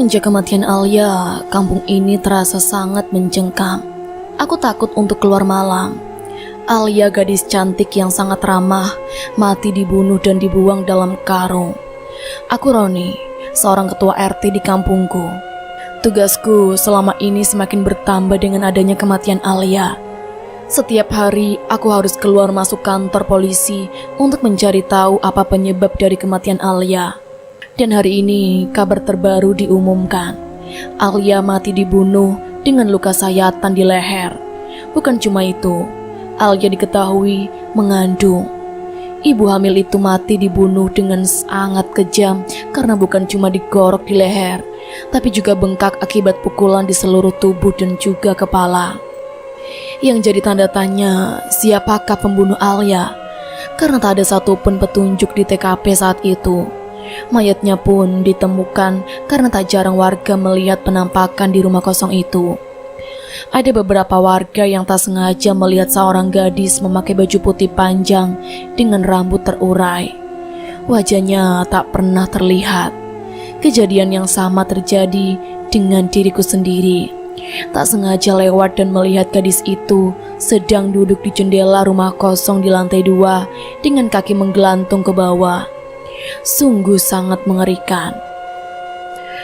Semenjak kematian Alia, kampung ini terasa sangat mencengkam. Aku takut untuk keluar malam. Alia, gadis cantik yang sangat ramah, mati dibunuh dan dibuang dalam karung. Aku Roni, seorang ketua RT di kampungku. Tugasku selama ini semakin bertambah dengan adanya kematian Alia. Setiap hari aku harus keluar masuk kantor polisi untuk mencari tahu apa penyebab dari kematian Alia. Dan hari ini kabar terbaru diumumkan. Alia mati dibunuh dengan luka sayatan di leher. Bukan cuma itu, Alia diketahui mengandung. Ibu hamil itu mati dibunuh dengan sangat kejam karena bukan cuma digorok di leher, tapi juga bengkak akibat pukulan di seluruh tubuh dan juga kepala. Yang jadi tanda tanya, siapakah pembunuh Alia? Karena tak ada satupun petunjuk di TKP saat itu. Mayatnya pun ditemukan karena tak jarang warga melihat penampakan di rumah kosong itu. Ada beberapa warga yang tak sengaja melihat seorang gadis memakai baju putih panjang dengan rambut terurai. Wajahnya tak pernah terlihat. Kejadian yang sama terjadi dengan diriku sendiri. Tak sengaja lewat dan melihat gadis itu sedang duduk di jendela rumah kosong di lantai 2 dengan kaki menggelantung ke bawah. Sungguh sangat mengerikan.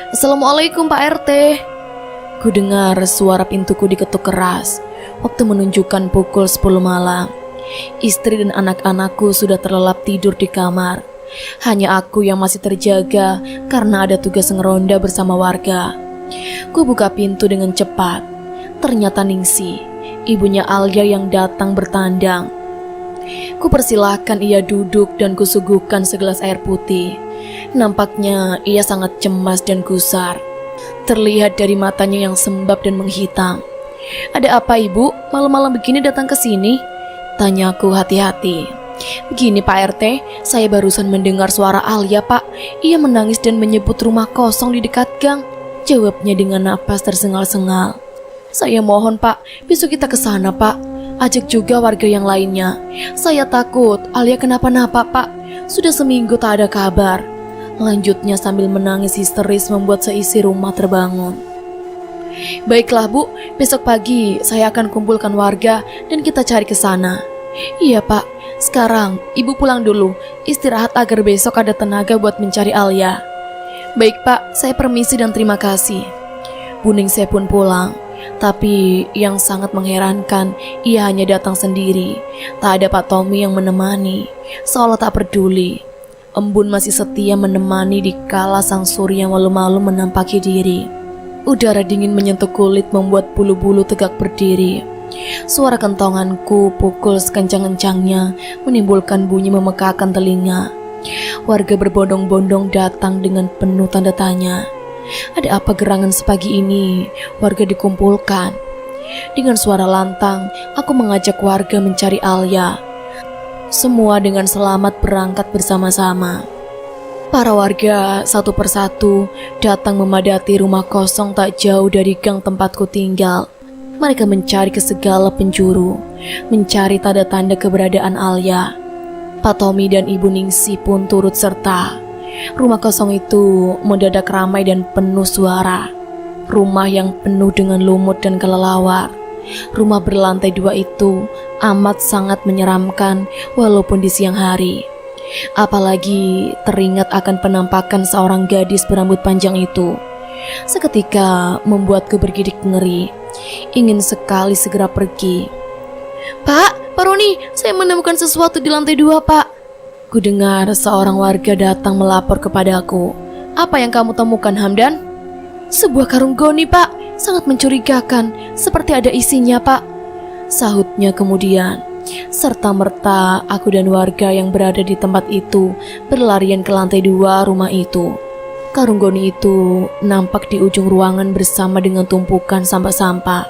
Assalamualaikum Pak RT. Ku dengar suara pintuku diketuk keras. Waktu menunjukkan pukul 10 malam. Istri dan anak-anakku sudah terlelap tidur di kamar. Hanya aku yang masih terjaga karena ada tugas ngeronda bersama warga. Ku buka pintu dengan cepat. Ternyata Ningsi, ibunya Alia yang datang bertandang. Ku persilahkan ia duduk dan kusuguhkan segelas air putih. Nampaknya ia sangat cemas dan gusar. Terlihat dari matanya yang sembab dan menghitam. Ada apa ibu? Malam-malam begini datang ke sini? Tanyaku hati-hati. Begini Pak RT, saya barusan mendengar suara Alia Pak. Ia menangis dan menyebut rumah kosong di dekat gang. Jawabnya dengan napas tersengal-sengal. Saya mohon Pak, besok kita ke sana Pak. Ajak juga warga yang lainnya. Saya takut Alia kenapa-napa Pak. Sudah seminggu tak ada kabar. Lanjutnya sambil menangis histeris membuat seisi rumah terbangun. Baiklah Bu, besok pagi saya akan kumpulkan warga dan kita cari ke sana. Iya Pak, sekarang Ibu pulang dulu, istirahat agar besok ada tenaga buat mencari Alia. Baik Pak, saya permisi dan terima kasih. Bu Ningsih pun pulang. Tapi yang sangat mengherankan, ia hanya datang sendiri. Tak ada Pak Tommy yang menemani, seolah tak peduli. Embun masih setia menemani di kala sang surya malu-malu menampaki diri. Udara dingin menyentuh kulit membuat bulu-bulu tegak berdiri. Suara kentonganku pukul sekencang-kencangnya menimbulkan bunyi memekakan telinga. Warga berbondong-bondong datang dengan penuh tanda tanya. Ada apa gerangan sepagi ini? Warga dikumpulkan. Dengan suara lantang, aku mengajak warga mencari Alia. Semua dengan selamat berangkat bersama-sama. Para warga satu persatu datang memadati rumah kosong tak jauh dari gang tempatku tinggal. Mereka mencari ke segala penjuru, mencari tanda-tanda keberadaan Alia. Pak Tommy dan Ibu Ningsih pun turut serta. Rumah kosong itu mendadak ramai dan penuh suara. Rumah yang penuh dengan lumut dan kelelawar. Rumah berlantai 2 itu amat sangat menyeramkan walaupun di siang hari. Apalagi teringat akan penampakan seorang gadis berambut panjang itu. Seketika membuatku bergidik ngeri. Ingin sekali segera pergi. Pak Roni, saya menemukan sesuatu di lantai 2 Pak. Ku dengar seorang warga datang melapor kepadaku. Apa yang kamu temukan Hamdan? Sebuah karung goni Pak, sangat mencurigakan, seperti ada isinya Pak, sahutnya kemudian. Serta merta aku dan warga yang berada di tempat itu berlarian ke lantai 2 rumah itu. Karung goni itu nampak di ujung ruangan bersama dengan tumpukan sampah-sampah.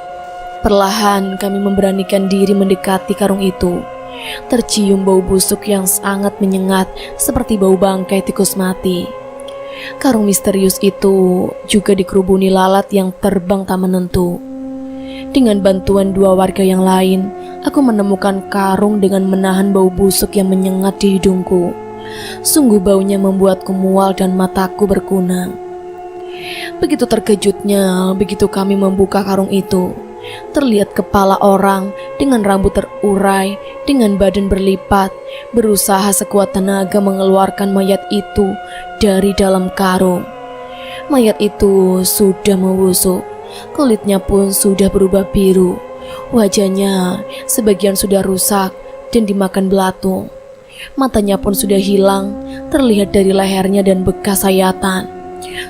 Perlahan kami memberanikan diri mendekati karung itu. Tercium bau busuk yang sangat menyengat seperti bau bangkai tikus mati. Karung misterius itu juga dikerubuni lalat yang terbang tak menentu. Dengan bantuan 2 warga yang lain, aku menemukan karung dengan menahan bau busuk yang menyengat di hidungku. Sungguh baunya membuatku mual dan mataku berkunang. Begitu terkejutnya, begitu kami membuka karung itu, terlihat kepala orang dengan rambut terurai, dengan badan berlipat, berusaha sekuat tenaga mengeluarkan mayat itu dari dalam karung. Mayat itu sudah membusuk, kulitnya pun sudah berubah biru. Wajahnya sebagian sudah rusak dan dimakan belatung. Matanya pun sudah hilang, terlihat dari lehernya dan bekas sayatan.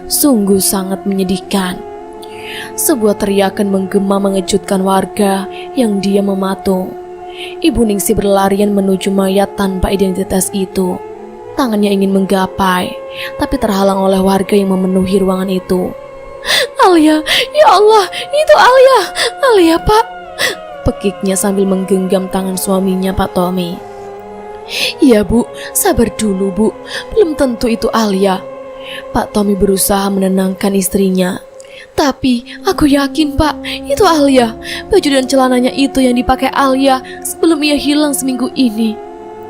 Sungguh sangat menyedihkan. Sebuah teriakan menggema mengejutkan warga yang diam mematung. Ibu Ningsih berlarian menuju mayat tanpa identitas itu. Tangannya ingin menggapai, tapi terhalang oleh warga yang memenuhi ruangan itu. "Alia, ya Allah, itu Alia, Alia Pak," pekiknya sambil menggenggam tangan suaminya Pak Tommy. "Iya Bu, sabar dulu Bu, belum tentu itu Alia." Pak Tommy berusaha menenangkan istrinya. "Tapi aku yakin Pak, itu Alia. Baju dan celananya itu yang dipakai Alia sebelum ia hilang seminggu ini."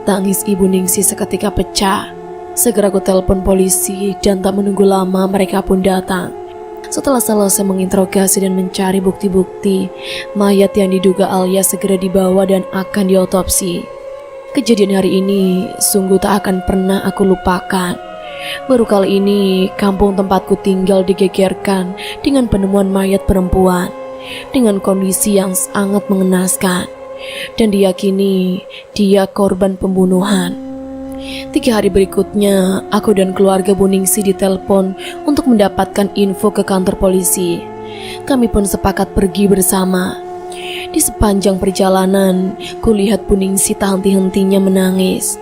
Tangis Ibu Ningsih seketika pecah. Segera aku telepon polisi dan tak menunggu lama mereka pun datang. Setelah selesai menginterogasi dan mencari bukti-bukti, mayat yang diduga Alia segera dibawa dan akan diotopsi. Kejadian hari ini sungguh tak akan pernah aku lupakan. Baru kali ini kampung tempatku tinggal digegerkan dengan penemuan mayat perempuan dengan kondisi yang sangat mengenaskan, dan diyakini dia korban pembunuhan. 3 hari berikutnya, aku dan keluarga Bu Ningsih ditelepon untuk mendapatkan info ke kantor polisi. Kami pun sepakat pergi bersama. Di sepanjang perjalanan, kulihat Bu Ningsih tak henti-hentinya menangis.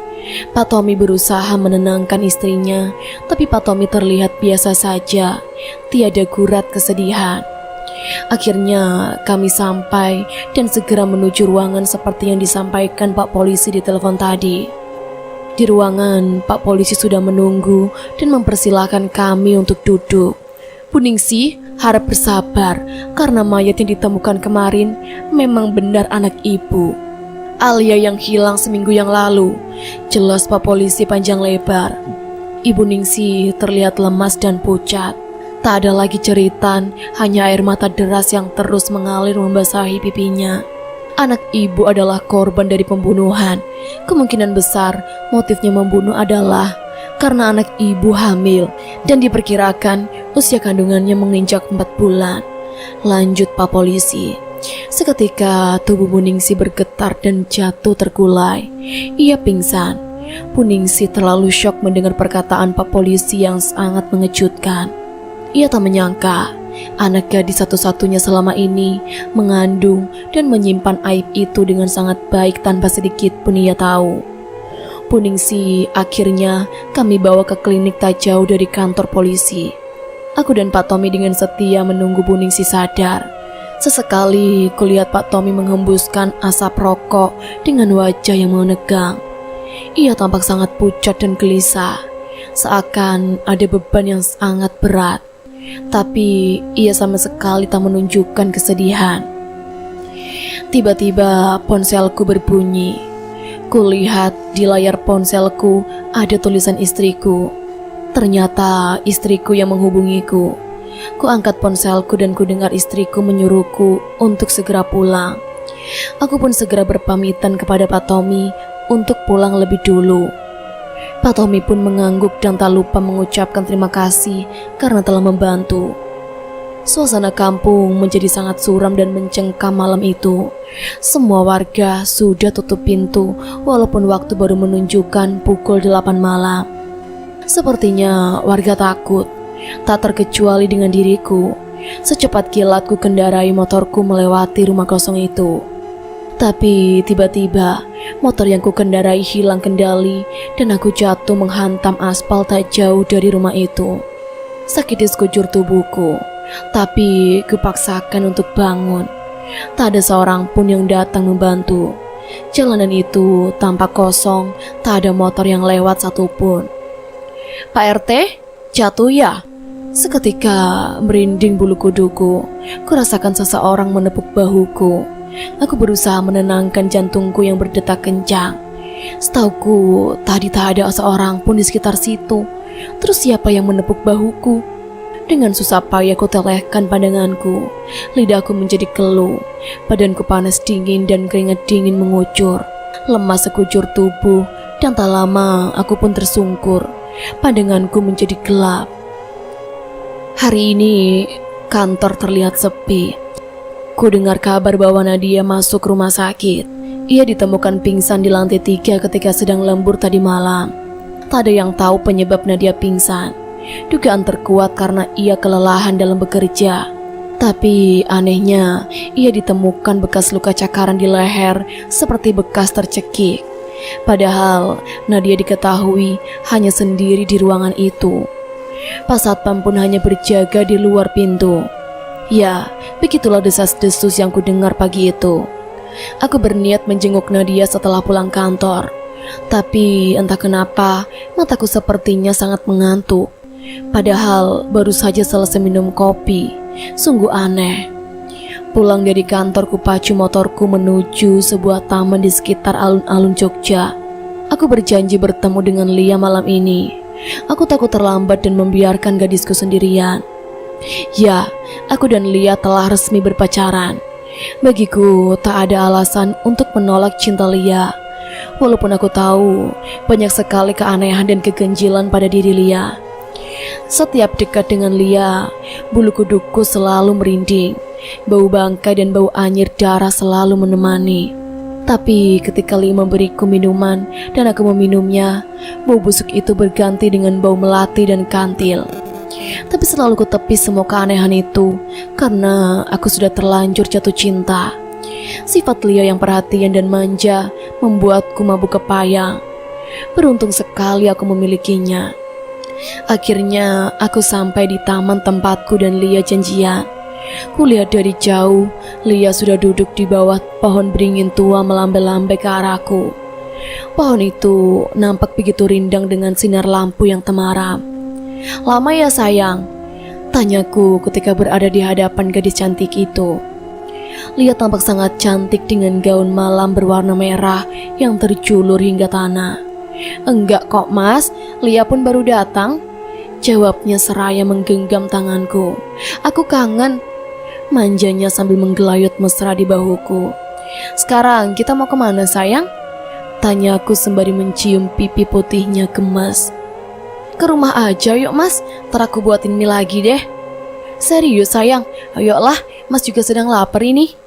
Pak Tommy berusaha menenangkan istrinya, tapi Pak Tommy terlihat biasa saja, tiada gurat kesedihan. Akhirnya kami sampai dan segera menuju ruangan seperti yang disampaikan Pak Polisi di telepon tadi. Di ruangan, Pak Polisi sudah menunggu dan mempersilahkan kami untuk duduk. "Bu Ningsih, harap bersabar karena mayat yang ditemukan kemarin memang benar anak Ibu. Alia yang hilang seminggu yang lalu," jelas Pak Polisi panjang lebar. Ibu Ningsih terlihat lemas dan pucat. Tak ada lagi jeritan, hanya air mata deras yang terus mengalir membasahi pipinya. Anak Ibu adalah korban dari pembunuhan. Kemungkinan besar motifnya membunuh adalah karena anak Ibu hamil dan diperkirakan usia kandungannya menginjak 4 bulan. Lanjut Pak Polisi. Seketika tubuh Bu Ningsih bergetar dan jatuh terkulai. Ia pingsan. Bu Ningsih terlalu syok mendengar perkataan Pak Polisi yang sangat mengejutkan. Ia tak menyangka anak gadis satu-satunya selama ini mengandung dan menyimpan aib itu dengan sangat baik tanpa sedikit pun ia tahu. Bu Ningsih akhirnya kami bawa ke klinik tak jauh dari kantor polisi. Aku dan Pak Tommy dengan setia menunggu Bu Ningsih sadar. Sesekali kulihat Pak Tommy menghembuskan asap rokok dengan wajah yang menegang. Ia tampak sangat pucat dan gelisah, seakan ada beban yang sangat berat. Tapi ia sama sekali tak menunjukkan kesedihan. Tiba-tiba ponselku berbunyi. Kulihat di layar ponselku ada tulisan istriku. Ternyata istriku yang menghubungiku. Ku angkat ponselku dan ku dengar istriku menyuruhku untuk segera pulang. Aku pun segera berpamitan kepada Pak Tommy untuk pulang lebih dulu. Pak Tommy pun mengangguk dan tak lupa mengucapkan terima kasih karena telah membantu. Suasana kampung menjadi sangat suram dan mencengkam malam itu. Semua warga sudah tutup pintu walaupun waktu baru menunjukkan pukul 8 malam. Sepertinya warga takut, tak terkecuali dengan diriku. Secepat kilat ku kendarai motorku melewati rumah kosong itu. Tapi tiba-tiba motor yang ku kendarai hilang kendali dan aku jatuh menghantam aspal tak jauh dari rumah itu. Sakit di sekujur tubuhku, tapi kupaksakan untuk bangun. Tak ada seorang pun yang datang membantu. Jalanan itu tampak kosong, tak ada motor yang lewat satupun. "Pak RT, jatuh ya?" Seketika merinding bulu kuduku. Kurasakan seseorang menepuk bahuku. Aku berusaha menenangkan jantungku yang berdetak kencang. Setauku tadi tak ada seorang pun di sekitar situ. Terus siapa yang menepuk bahuku? Dengan susah payah ku telehkan pandanganku. Lidahku menjadi keluh. Badanku panas dingin dan keringat dingin mengucur. Lemas sekujur tubuh dan tak lama aku pun tersungkur. Pandanganku menjadi gelap. Hari ini kantor terlihat sepi. Ku dengar kabar bahwa Nadia masuk rumah sakit. Ia ditemukan pingsan di lantai 3 ketika sedang lembur tadi malam. Tak ada yang tahu penyebab Nadia pingsan. Dugaan terkuat karena ia kelelahan dalam bekerja. Tapi anehnya, ia ditemukan bekas luka cakaran di leher seperti bekas tercekik. Padahal Nadia diketahui hanya sendiri di ruangan itu. Pak Satpam pun hanya berjaga di luar pintu. Ya, begitulah desas-desus yang kudengar pagi itu. Aku berniat menjenguk Nadia setelah pulang kantor. Tapi entah kenapa mataku sepertinya sangat mengantuk. Padahal baru saja selesai minum kopi. Sungguh aneh. Pulang dari kantor ku pacu motorku menuju sebuah taman di sekitar alun-alun Jogja. Aku berjanji bertemu dengan Lia malam ini. Aku takut terlambat dan membiarkan gadisku sendirian. Ya, aku dan Lia telah resmi berpacaran. Bagiku tak ada alasan untuk menolak cinta Lia. Walaupun aku tahu banyak sekali keanehan dan keganjilan pada diri Lia. Setiap dekat dengan Lia, bulu kuduku selalu merinding. Bau bangkai dan bau anyir darah selalu menemani. Tapi ketika Lia memberiku minuman dan aku meminumnya, bau busuk itu berganti dengan bau melati dan kantil. Tapi selalu ku tepis semua keanehan itu karena aku sudah terlanjur jatuh cinta. Sifat Lia yang perhatian dan manja membuatku mabuk kepayang. Beruntung sekali aku memilikinya. Akhirnya aku sampai di taman tempatku dan Lia janjian. Kulihat dari jauh, Lia sudah duduk di bawah pohon beringin tua melambai-lambai ke arahku. Pohon itu nampak begitu rindang dengan sinar lampu yang temaram. "Lama ya sayang?" tanyaku ketika berada di hadapan gadis cantik itu. Lia tampak sangat cantik dengan gaun malam berwarna merah yang terjulur hingga tanah. "Enggak kok mas, Lia pun baru datang," jawabnya seraya menggenggam tanganku. "Aku kangen," manjanya sambil menggelayut mesra di bahuku. "Sekarang kita mau kemana sayang?" tanyaku sembari mencium pipi putihnya gemas. "Ke rumah aja yuk mas, ntar aku buatin mie lagi deh." "Serius sayang, ayolah, mas juga sedang lapar ini."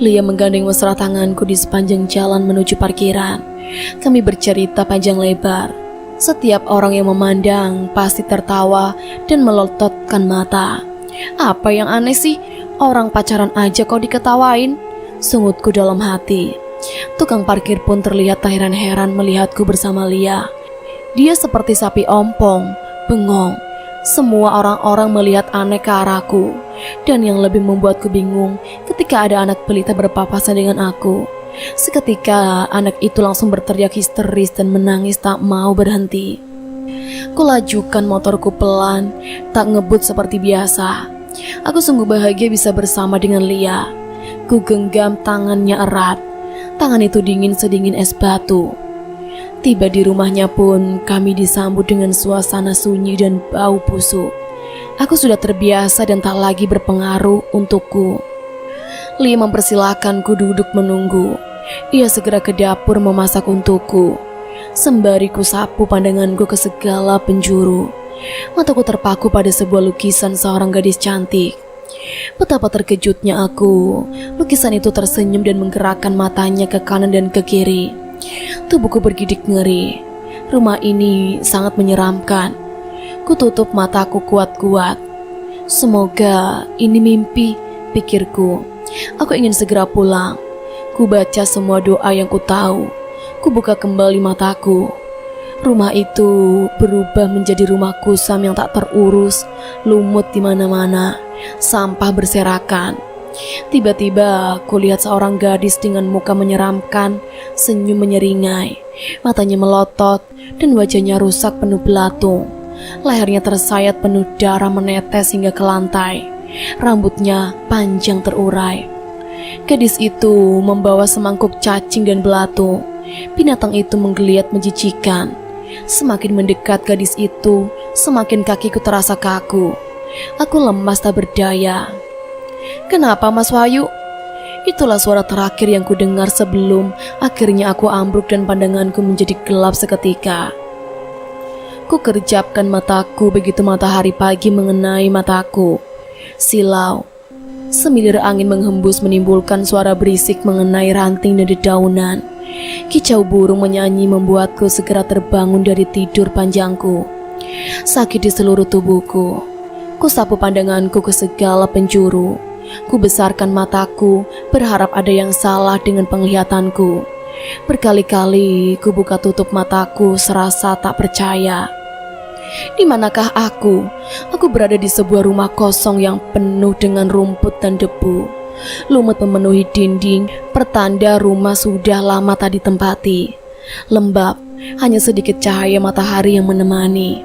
Lia menggandeng mesra tanganku di sepanjang jalan menuju parkiran. Kami bercerita panjang lebar. Setiap orang yang memandang pasti tertawa dan melototkan mata. "Apa yang aneh sih? Orang pacaran aja kok diketawain?" sungutku dalam hati. Tukang parkir pun terlihat tak heran-heran melihatku bersama Lia. Dia seperti sapi ompong, bengong. Semua orang-orang melihat aneh ke arahku. Dan yang lebih membuatku bingung ketika ada anak pelita berpapasan dengan aku. Seketika anak itu langsung berteriak histeris dan menangis tak mau berhenti. Kulajukan motorku pelan, tak ngebut seperti biasa. Aku sungguh bahagia bisa bersama dengan Lia. Ku genggam tangannya erat. Tangan itu dingin sedingin es batu. Tiba di rumahnya pun kami disambut dengan suasana sunyi dan bau busuk. Aku sudah terbiasa dan tak lagi berpengaruh untukku. Lia mempersilahkanku duduk menunggu. Ia segera ke dapur memasak untukku. Sembari ku sapu pandanganku ke segala penjuru. Mataku terpaku pada sebuah lukisan seorang gadis cantik. Betapa terkejutnya aku. Lukisan itu tersenyum dan menggerakkan matanya ke kanan dan ke kiri. Tubuhku bergidik ngeri. Rumah ini sangat menyeramkan. Kututup mataku kuat-kuat. Semoga ini mimpi, pikirku. Aku ingin segera pulang. Ku baca semua doa yang ku tahu. Ku buka kembali mataku. Rumah itu berubah menjadi rumah kusam yang tak terurus, lumut di mana-mana, sampah berserakan. Tiba-tiba kulihat seorang gadis dengan muka menyeramkan, senyum menyeringai, matanya melotot dan wajahnya rusak penuh belatung. Lehernya tersayat penuh darah menetes hingga ke lantai. Rambutnya panjang terurai. Gadis itu membawa semangkuk cacing dan belatung. Binatang itu menggeliat menjijikan. Semakin mendekat gadis itu, semakin kakiku terasa kaku. Aku lemas tak berdaya. "Kenapa, Mas Wahyu?" Itulah suara terakhir yang kudengar sebelum akhirnya aku ambruk dan pandanganku menjadi gelap seketika. Ku kerjapkan mataku begitu matahari pagi mengenai mataku. Silau. Semilir angin menghembus menimbulkan suara berisik mengenai ranting dan dedaunan. Kicau burung menyanyi membuatku segera terbangun dari tidur panjangku. Sakit di seluruh tubuhku. Ku sapu pandanganku ke segala penjuru. Ku besarkan mataku, berharap ada yang salah dengan penglihatanku. Berkali-kali ku buka tutup mataku serasa tak percaya. Di manakah aku? Aku berada di sebuah rumah kosong yang penuh dengan rumput dan debu. Lumut memenuhi dinding, pertanda rumah sudah lama tak ditempati. Lembab, hanya sedikit cahaya matahari yang menemani.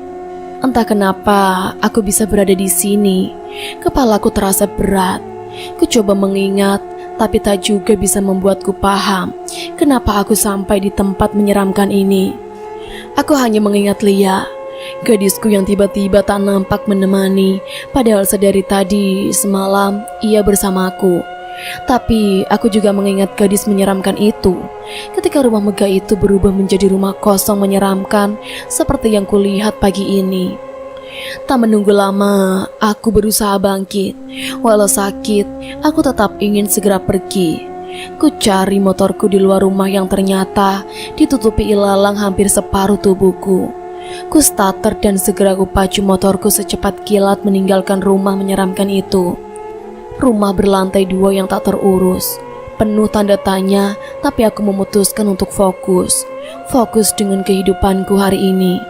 Entah kenapa aku bisa berada di sini. Kepalaku terasa berat. Ku coba mengingat, tapi tak juga bisa membuatku paham kenapa aku sampai di tempat menyeramkan ini. Aku hanya mengingat Lia, gadisku yang tiba-tiba tak nampak menemani, padahal sedari tadi semalam ia bersamaku. Tapi aku juga mengingat gadis menyeramkan itu ketika rumah megah itu berubah menjadi rumah kosong menyeramkan seperti yang kulihat pagi ini. Tak menunggu lama, aku berusaha bangkit. Walau sakit, aku tetap ingin segera pergi. Ku cari motorku di luar rumah yang ternyata ditutupi ilalang hampir separuh tubuhku. Ku starter dan segera ku pacu motorku secepat kilat meninggalkan rumah menyeramkan itu. Rumah berlantai 2 yang tak terurus, penuh tanda tanya, tapi aku memutuskan untuk fokus dengan kehidupanku hari ini.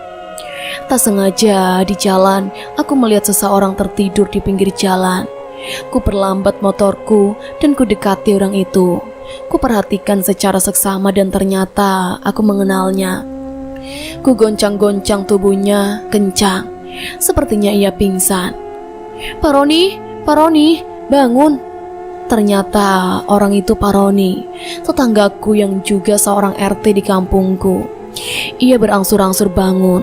Tak sengaja di jalan, aku melihat seseorang tertidur di pinggir jalan. Ku perlambat motorku dan ku dekati orang itu. Ku perhatikan secara seksama dan ternyata aku mengenalnya. Ku goncang-goncang tubuhnya kencang. Sepertinya ia pingsan. Pak Roni, bangun." Ternyata orang itu Pak Roni, tetanggaku yang juga seorang RT di kampungku. Ia berangsur-angsur bangun.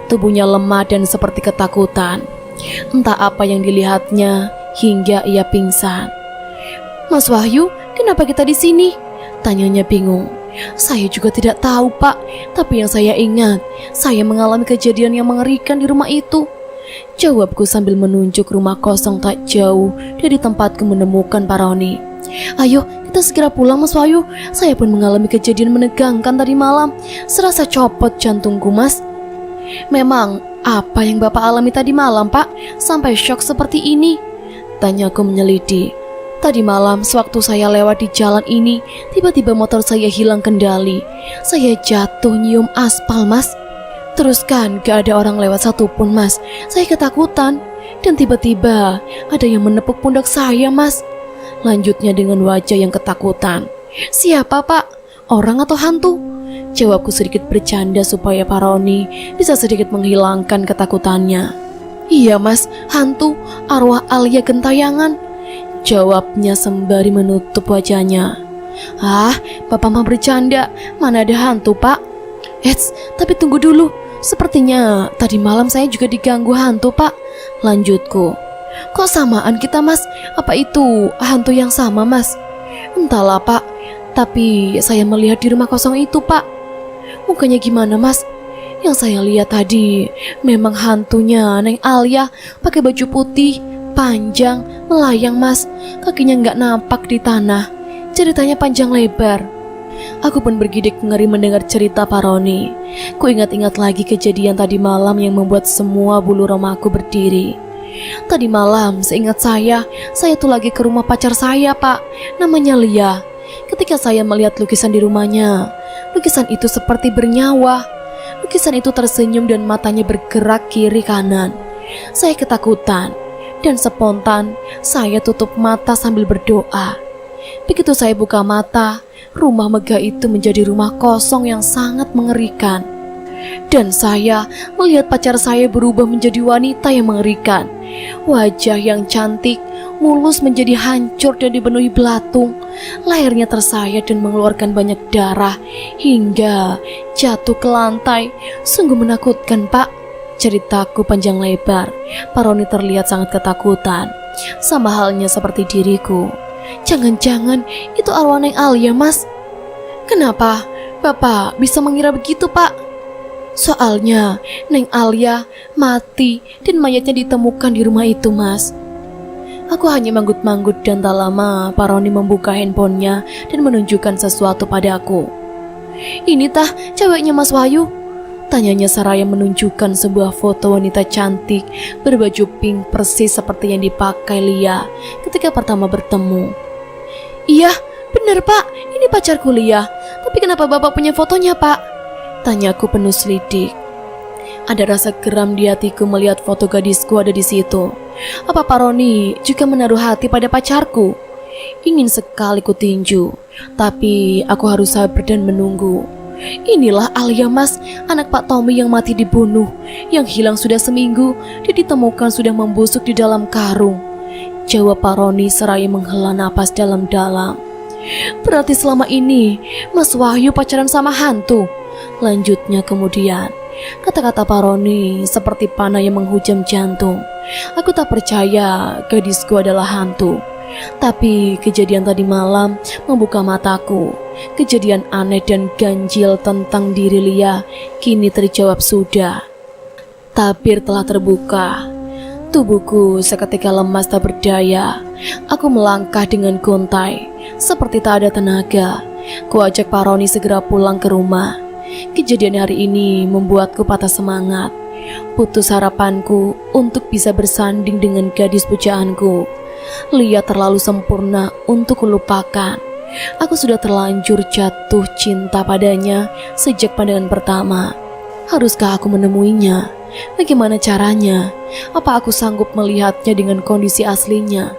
Tubuhnya lemah dan seperti ketakutan. Entah apa yang dilihatnya hingga ia pingsan. "Mas Wahyu, kenapa kita di sini?" tanyanya bingung. "Saya juga tidak tahu, Pak. Tapi yang saya ingat, saya mengalami kejadian yang mengerikan di rumah itu," jawabku sambil menunjuk rumah kosong tak jauh dari tempatku menemukan Pak Roni. "Ayo, kita segera pulang, Mas Wahyu. Saya pun mengalami kejadian menegangkan tadi malam. Serasa copot jantungku, Mas." "Memang apa yang Bapak alami tadi malam, Pak, sampai syok seperti ini?" tanyaku menyelidiki. "Tadi malam sewaktu saya lewat di jalan ini, tiba-tiba motor saya hilang kendali. Saya jatuh nyium aspal, Mas. Terus kan gak ada orang lewat satupun, Mas. Saya ketakutan dan tiba-tiba ada yang menepuk pundak saya, Mas," lanjutnya dengan wajah yang ketakutan. "Siapa, Pak? Orang atau hantu?" jawabku sedikit bercanda supaya Pak Roni bisa sedikit menghilangkan ketakutannya. "Iya, Mas, hantu, arwah Alia Gentayangan," jawabnya sembari menutup wajahnya. "Ah, Bapak mah bercanda, mana ada hantu, Pak." "Eits, tapi tunggu dulu, sepertinya tadi malam saya juga diganggu hantu, Pak," lanjutku. "Kok samaan kita, Mas? Apa itu hantu yang sama, Mas?" "Entahlah, Pak, tapi saya melihat di rumah kosong itu, Pak." "Mukanya gimana, Mas?" "Yang saya lihat tadi memang hantunya Neng Alia, pakai baju putih, panjang, melayang, Mas. Kakinya nggak nampak di tanah. Ceritanya panjang lebar." Aku pun bergidik ngeri mendengar cerita Pak Roni. Ku ingat-ingat lagi kejadian tadi malam yang membuat semua bulu romaku berdiri. Tadi malam seingat saya tuh lagi ke rumah pacar saya, Pak. Namanya Lia. Ketika saya melihat lukisan di rumahnya, lukisan itu seperti bernyawa. Lukisan itu tersenyum dan matanya bergerak kiri kanan. Saya ketakutan dan spontan saya tutup mata sambil berdoa. Begitu saya buka mata, rumah megah itu menjadi rumah kosong yang sangat mengerikan. Dan saya melihat pacar saya berubah menjadi wanita yang mengerikan. Wajah yang cantik, mulus menjadi hancur dan dipenuhi belatung. Lehernya tersayat dan mengeluarkan banyak darah hingga jatuh ke lantai. Sungguh menakutkan, Pak. Ceritaku panjang lebar. Pak Roni terlihat sangat ketakutan. Sama halnya seperti diriku. Jangan-jangan itu arwah Neng Alia, Mas. Kenapa Bapak bisa mengira begitu, Pak? Soalnya Neng Alia mati dan mayatnya ditemukan di rumah itu, Mas. Aku hanya manggut-manggut dan tak lama Pak Roni membuka handphonenya dan menunjukkan sesuatu padaku. Ini tah ceweknya Mas Wahyu? Tanyanya seraya menunjukkan sebuah foto wanita cantik berbaju pink persis seperti yang dipakai Lia ketika pertama bertemu. Iya, benar Pak, ini pacarku Lia. Tapi kenapa Bapak punya fotonya, Pak? Tanyaku penuh selidik. Ada rasa geram di hatiku melihat foto gadisku ada di situ. Apa Pak Roni juga menaruh hati pada pacarku? Ingin sekali kutinju, tapi aku harus sabar dan menunggu. Inilah Alia, Mas, anak Pak Tommy yang mati dibunuh, yang hilang sudah seminggu, dia ditemukan sudah membusuk di dalam karung. Jawab Pak Roni seraya menghela napas dalam-dalam. Berarti selama ini Mas Wahyu pacaran sama hantu. Lanjutnya kemudian, kata-kata Pak Roni seperti panah yang menghujam jantung. Aku tak percaya gadisku adalah hantu. Tapi kejadian tadi malam membuka mataku. Kejadian aneh dan ganjil tentang diri Lia kini terjawab sudah. Tabir telah terbuka. Tubuhku seketika lemas tak berdaya. Aku melangkah dengan gontai, seperti tak ada tenaga. Ku ajak Pak Roni segera pulang ke rumah. Kejadian hari ini membuatku patah semangat. Putus harapanku untuk bisa bersanding dengan gadis pujaanku. Lia terlalu sempurna untuk kulupakan. Aku sudah terlanjur jatuh cinta padanya sejak pandangan pertama. Haruskah aku menemuinya? Bagaimana caranya? Apa aku sanggup melihatnya dengan kondisi aslinya?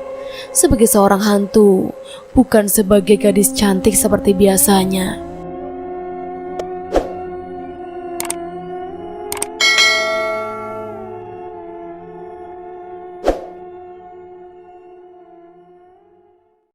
Sebagai seorang hantu, bukan sebagai gadis cantik seperti biasanya.